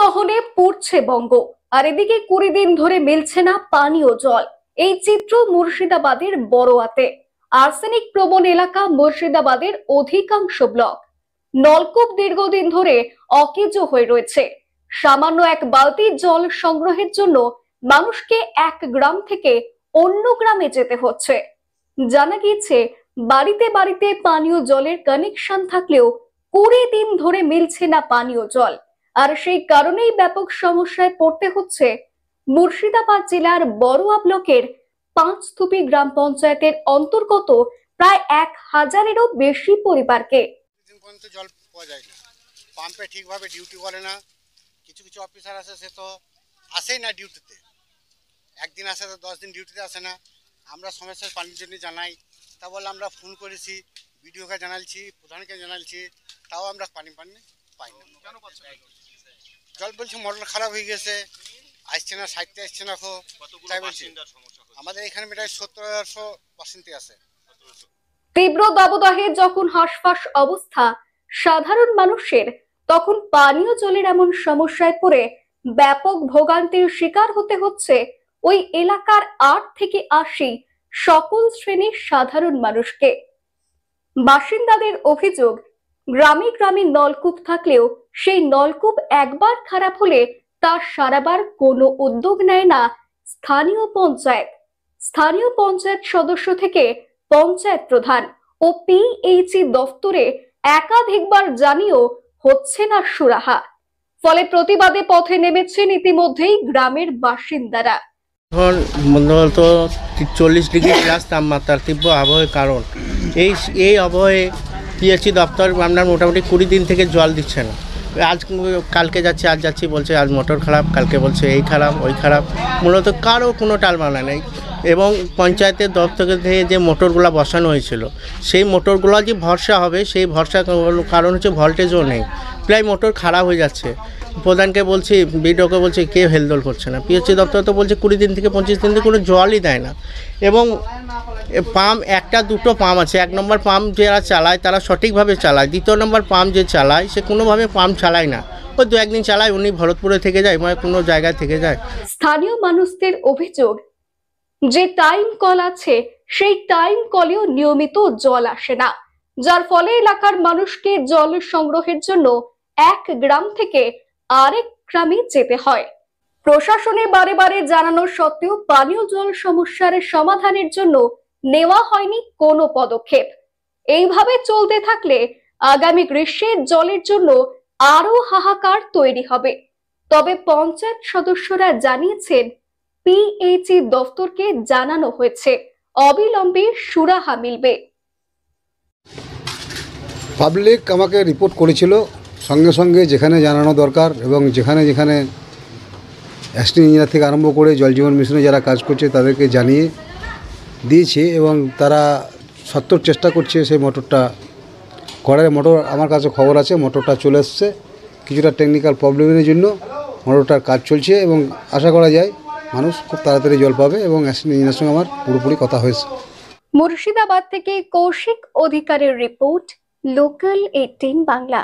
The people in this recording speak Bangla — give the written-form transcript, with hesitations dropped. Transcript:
দহনে পুড়ছে বঙ্গ, আর এদিকে 20 দিন ধরে মিলছে না পানীয় জল। এই চিত্র মুর্শিদাবাদের বড়োয়াতে। আর্সেনিক প্রবণ এলাকা মুর্শিদাবাদের অধিকাংশ ব্লক। নলকূপ দীর্ঘদিন ধরে অকেজো হয়ে রয়েছে। সামান্য এক বালতি জল সংগ্রহের জন্য মানুষকে এক গ্রাম থেকে অন্য গ্রামে যেতে হচ্ছে। জানা গিয়েছে, বাড়িতে বাড়িতে পানীয় জলের কানেকশন থাকলেও 20 দিন ধরে মিলছে না পানীয় জল। আর সেই কারণেই ব্যাপক সমস্যায় পড়তে হচ্ছে মুর্শিদাবাদ জেলার বড়ুয়া ব্লকের পাঁচথুপি গ্রাম পঞ্চায়েতের অন্তর্গত প্রায় 1000-এরও বেশি পরিবারকে। জল পাওয়া যায় না, পাম্পে ঠিকভাবে ডিউটি করে না। কিছু কিছু অফিসার আছে, সে তো আসেই না ডিউটিতে, একদিন আসে তো 10 দিন ডিউটিতে আসে না। আমরা সমস্যার পানির জন্য জানাই, তা বলে আমরা ফোন করেছি, বিডিওকে জানালছি, প্রধানকে জানালছি, তাও আমরা পানি পাই না। জল বলছি মোটর খারাপ হয়ে গেছে, আসছে না, 60তে আসছে না। তাই বলছি আমাদের এখানে প্রায় 70-100 বাসিন্দা আছে। তীব্র দাবদাহে যখন হাঁসফাঁস অবস্থা সাধারণ মানুষের, তখন পানীয় জলের এমন সমস্যায় পড়ে ব্যাপক ভোগান্তির শিকার হতে হচ্ছে ওই এলাকার 8 থেকে 80 সকল শ্রেণীর সাধারণ মানুষকে। বাসিন্দাদের অভিযোগ, গ্রামে গ্রামে নলকূপ থাকলেও সেই নলকূপ একবার খারাপ হলে তা সারাবার কোনো উদ্যোগ নেয় না স্থানীয় পঞ্চায়েত। স্থানীয় পঞ্চায়েত সদস্য থেকে পঞ্চায়েত প্রধান ও পিএইচই দফতরে একাধিকবার জানিয়েও হচ্ছে না সুরাহা। ফলে প্রতিবাদে পথে নেমেছেন ইতিমধ্যেই গ্রামের বাসিন্দারা। এখন বলতো 40 ডিগ্রি প্লাস তাপমাত্রার তীব্র আবহাওয়ার কারণ এই আবহাওয়ায় পিএইচই দপ্তর আপনার মোটামুটি 20 দিন থেকে জল দিচ্ছে না। আজ কালকে যাচ্ছি, আজ যাচ্ছি, বলছে আজ মোটর খারাপ, কালকে বলছে এই খারাপ ওই খারাপ। মূলত কারো কোনো টালবানা নেই। এবং পঞ্চায়েতের দপ্তর থেকে যে মোটরগুলো বসানো হয়েছিল, সেই মোটরগুলো যে ভরসা হবে, সেই ভরসা কারণ হচ্ছে ভোল্টেজও নেই, প্রায় মোটর খারাপ হয়ে যাচ্ছে। প্রধানকে বলছি, বিডিওকে বলছি, কেউ হেলদোল করছে না। পিএইচই দপ্তর তো বলছে 20 দিন থেকে 25 দিন থেকে কোনো জলই দেয় না। এবং পাম্প একটা দুটো পাম্প আছে, 1 নম্বর পাম্প যারা চালায় তারা সঠিকভাবে চালায়, 2 নম্বর পাম্প যে চালায় সে কোনোভাবে পাম্প চালায় না। ওই 2-1 দিন চালায়, উনি ভরতপুরে থেকে যায়, মানে কোনো জায়গায় থেকে যায়। স্থানীয় মানুষদের অভিযোগ, যে টাইম কল আছে সেই টাইম কলেও নিয়মিত জল আসে না, যার ফলে এলাকার মানুষকে জল সংগ্রহের জন্য এক গ্রাম থেকে আরেক গ্রামে যেতে হয়। প্রশাসনে বারে বারে জানানো সত্ত্বেও পানীয় জল সমস্যার সমাধানের জন্য নেওয়া হয়নি কোনো পদক্ষেপ। এইভাবে চলতে থাকলে আগামী গ্রীষ্মে জলের জন্য আরো হাহাকার তৈরি হবে। তবে পঞ্চায়েত সদস্যরা জানিয়েছেন, পিএইচই দফতরকে জানানো হয়েছে, অবিলম্বে সুরাহা মিলবে। পাবলিক আমাকে রিপোর্ট করেছিল, সঙ্গে সঙ্গে যেখানে জানানো দরকার এবং যেখানে যেখানে অ্যাসিস্ট্যান্ট ইঞ্জিনিয়ার থেকে আরম্ভ করে জল জীবন মিশনে যারা কাজ করছে তাদেরকে জানিয়ে দিয়েছে এবং তারা সত্তর চেষ্টা করছে সেই মোটরটা করার। মোটর আমার কাছে খবর আছে, মোটরটা চলে এসছে, কিছুটা টেকনিক্যাল প্রবলেমের জন্য মোটরটার কাজ চলছে এবং আশা করা যায় মানুষ খুব তাড়াতাড়ি জল পাবে। এবং অ্যাসিস্ট্যান্ট ইঞ্জিনিয়ারের সঙ্গে আমার পুরোপুরি কথা হয়েছে। মুর্শিদাবাদ থেকে কৌশিক অধিকারের রিপোর্ট, লোকাল 18 বাংলা।